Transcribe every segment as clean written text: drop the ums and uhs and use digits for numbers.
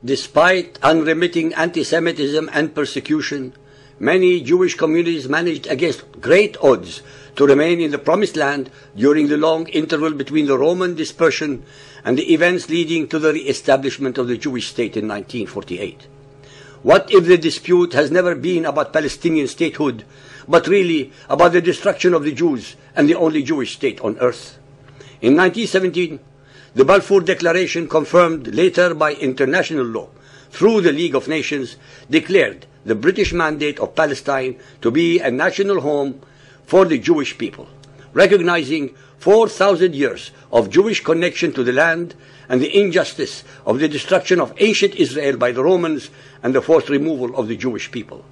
Despite unremitting anti-Semitism and persecution, many Jewish communities managed against great odds to remain in the Promised Land during the long interval between the Roman dispersion and the events leading to the re-establishment of the Jewish state in 1948. What if the dispute has never been about Palestinian statehood, but really about the destruction of the Jews and the only Jewish state on earth? In 1917, the Balfour Declaration, confirmed later by international law through the League of Nations, declared the British mandate of Palestine to be a national home for the Jewish people, recognizing 4,000 years of Jewish connection to the land and the injustice of the destruction of ancient Israel by the Romans and the forced removal of the Jewish people.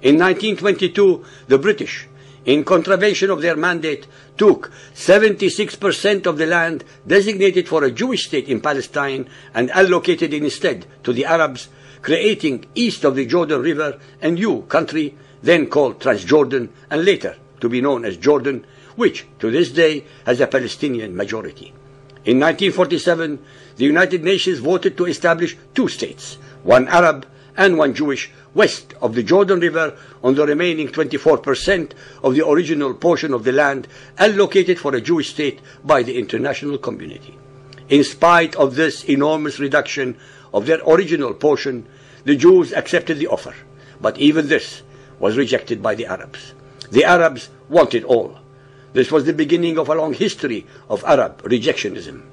In 1922, the British, in contravention of their mandate, took 76% of the land designated for a Jewish state in Palestine and allocated it instead to the Arabs, creating east of the Jordan River a new country, then called Transjordan and later to be known as Jordan, which to this day has a Palestinian majority. In 1947, the United Nations voted to establish two states, one Arab and one Jewish, west of the Jordan River on the remaining 24% of the original portion of the land allocated for a Jewish state by the international community. In spite of this enormous reduction of their original portion, the Jews accepted the offer, but even this was rejected by the Arabs. The Arabs wanted all. This was the beginning of a long history of Arab rejectionism.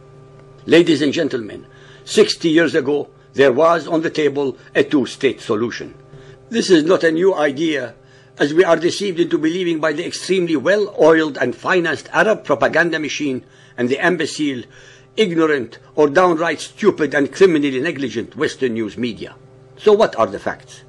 Ladies and gentlemen, 60 years ago, there was on the table a two-state solution. This is not a new idea, as we are deceived into believing by the extremely well-oiled and financed Arab propaganda machine and the imbecile, ignorant, or downright stupid and criminally negligent Western news media. So what are the facts?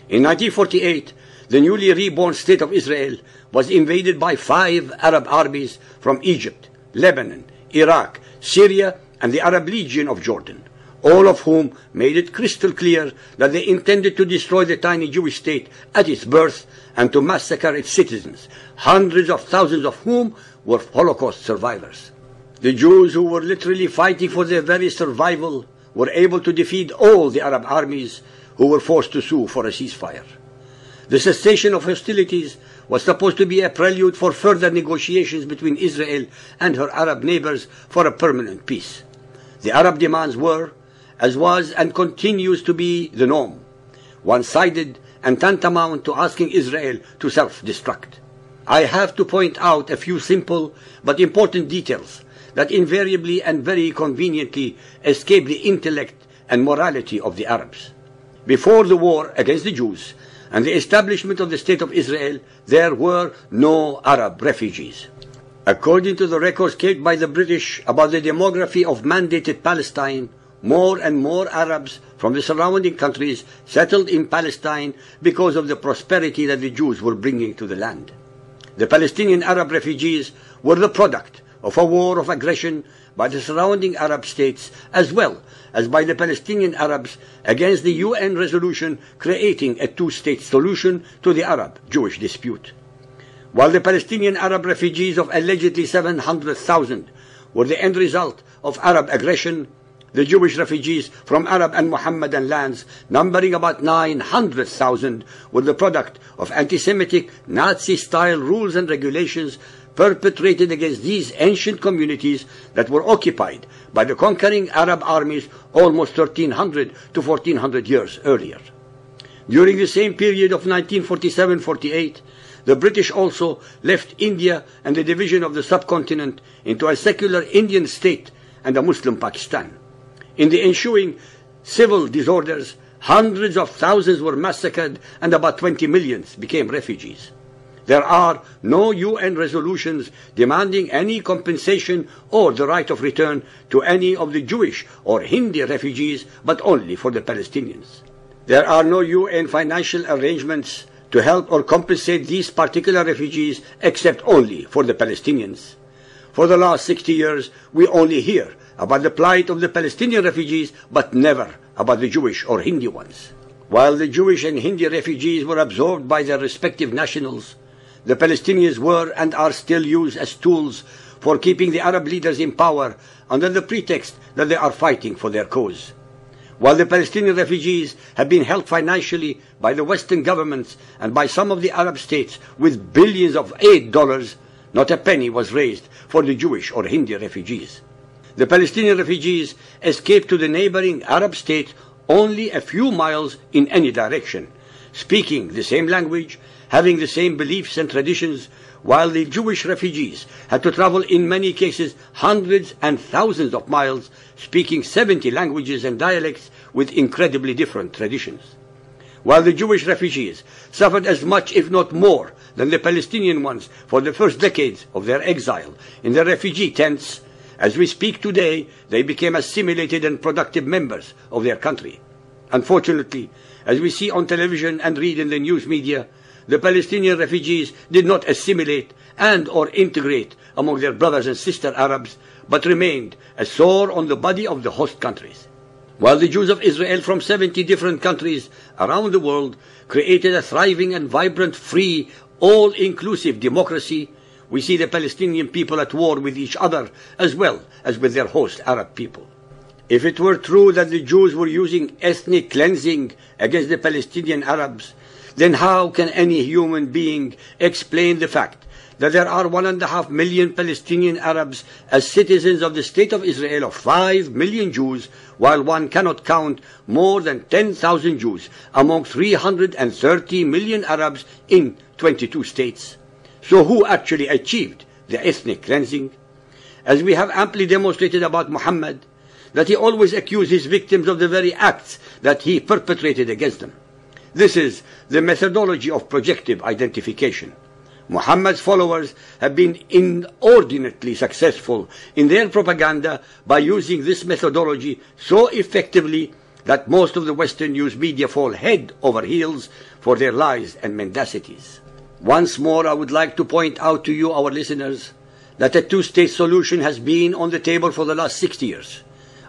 In 1948, the newly reborn state of Israel was invaded by 5 Arab armies from Egypt, Lebanon, Iraq, Syria, and the Arab Legion of Jordan, all of whom made it crystal clear that they intended to destroy the tiny Jewish state at its birth and to massacre its citizens, hundreds of thousands of whom were Holocaust survivors. The Jews, who were literally fighting for their very survival, were able to defeat all the Arab armies, who were forced to sue for a ceasefire. The cessation of hostilities was supposed to be a prelude for further negotiations between Israel and her Arab neighbors for a permanent peace. The Arab demands were, as was and continues to be the norm, one-sided and tantamount to asking Israel to self-destruct. I have to point out a few simple but important details that invariably and very conveniently escape the intellect and morality of the Arabs. Before the war against the Jews and the establishment of the State of Israel, there were no Arab refugees. According to the records kept by the British about the demography of mandated Palestine, more and more Arabs from the surrounding countries settled in Palestine because of the prosperity that the Jews were bringing to the land. The Palestinian Arab refugees were the product of a war of aggression by the surrounding Arab states as well as by the Palestinian Arabs against the UN resolution creating a two-state solution to the Arab-Jewish dispute. While the Palestinian Arab refugees of allegedly 700,000 were the end result of Arab aggression, the Jewish refugees from Arab and Mohammedan lands, numbering about 900,000, were the product of anti-Semitic, Nazi-style rules and regulations perpetrated against these ancient communities that were occupied by the conquering Arab armies almost 1,300 to 1,400 years earlier. During the same period of 1947-48, the British also left India and the division of the subcontinent into a secular Indian state and a Muslim Pakistan. In the ensuing civil disorders, hundreds of thousands were massacred and about 20 million became refugees. There are no UN resolutions demanding any compensation or the right of return to any of the Jewish or Hindi refugees, but only for the Palestinians. There are no UN financial arrangements to help or compensate these particular refugees except only for the Palestinians. For the last 60 years, we only hear about the plight of the Palestinian refugees, but never about the Jewish or Hindi ones. While the Jewish and Hindi refugees were absorbed by their respective nationals, the Palestinians were and are still used as tools for keeping the Arab leaders in power under the pretext that they are fighting for their cause. While the Palestinian refugees have been helped financially by the Western governments and by some of the Arab states with billions of aid dollars, not a penny was raised for the Jewish or Hindi refugees. The Palestinian refugees escaped to the neighboring Arab states only a few miles in any direction, speaking the same language, having the same beliefs and traditions, while the Jewish refugees had to travel in many cases hundreds and thousands of miles, speaking 70 languages and dialects with incredibly different traditions. While the Jewish refugees suffered as much, if not more, than the Palestinian ones for the first decades of their exile in the refugee tents, as we speak today, they became assimilated and productive members of their country. Unfortunately, as we see on television and read in the news media, the Palestinian refugees did not assimilate and or integrate among their brothers and sister Arabs, but remained a sore on the body of the host countries. While the Jews of Israel from 70 different countries around the world created a thriving and vibrant, free, all-inclusive democracy, we see the Palestinian people at war with each other as well as with their host Arab people. If it were true that the Jews were using ethnic cleansing against the Palestinian Arabs, then how can any human being explain the fact that there are 1.5 million Palestinian Arabs as citizens of the State of Israel of 5 million Jews, while one cannot count more than 10,000 Jews among 330 million Arabs in 22 states? So who actually achieved the ethnic cleansing? As we have amply demonstrated about Muhammad, that he always accused his victims of the very acts that he perpetrated against them. This is the methodology of projective identification. Muhammad's followers have been inordinately successful in their propaganda by using this methodology so effectively that most of the Western news media fall head over heels for their lies and mendacities. Once more, I would like to point out to you, our listeners, that a two-state solution has been on the table for the last 60 years,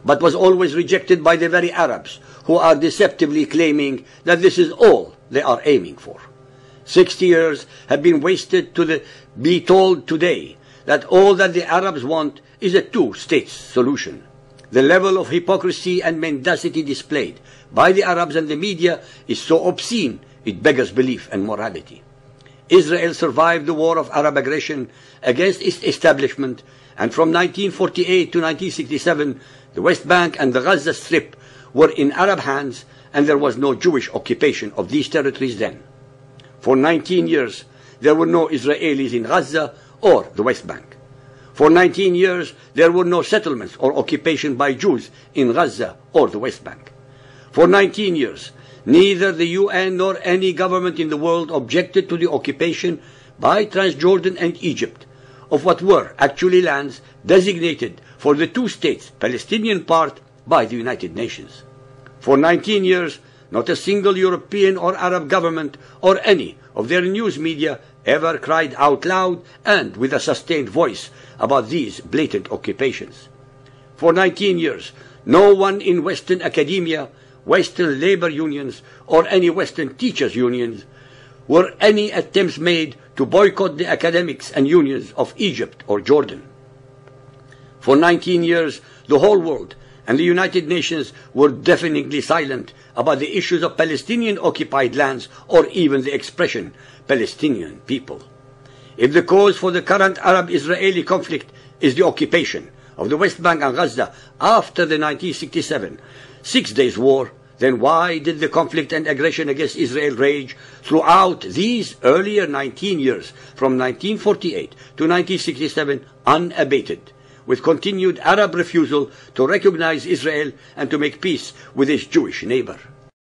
but was always rejected by the very Arabs, who are deceptively claiming that this is all they are aiming for. 60 years have been wasted to be told today that all that the Arabs want is a two-state solution. The level of hypocrisy and mendacity displayed by the Arabs and the media is so obscene it beggars belief and morality. Israel survived the war of Arab aggression against its establishment, and from 1948 to 1967, the West Bank and the Gaza Strip were in Arab hands, and there was no Jewish occupation of these territories then. For 19 years, there were no Israelis in Gaza or the West Bank. For 19 years, there were no settlements or occupation by Jews in Gaza or the West Bank. For 19 years, neither the UN nor any government in the world objected to the occupation by Transjordan and Egypt of what were actually lands designated for the two states, Palestinian part, by the United Nations. For 19 years, not a single European or Arab government or any of their news media ever cried out loud and with a sustained voice about these blatant occupations. For 19 years, no one in Western academia, Western labor unions, or any Western teachers' unions were any attempts made to boycott the academics and unions of Egypt or Jordan. For 19 years, the whole world and the United Nations were deafeningly silent about the issues of Palestinian-occupied lands or even the expression Palestinian people. If the cause for the current Arab-Israeli conflict is the occupation of the West Bank and Gaza after the 1967 Six Days War, then why did the conflict and aggression against Israel rage throughout these earlier 19 years, from 1948 to 1967, unabated, with continued Arab refusal to recognize Israel and to make peace with its Jewish neighbor?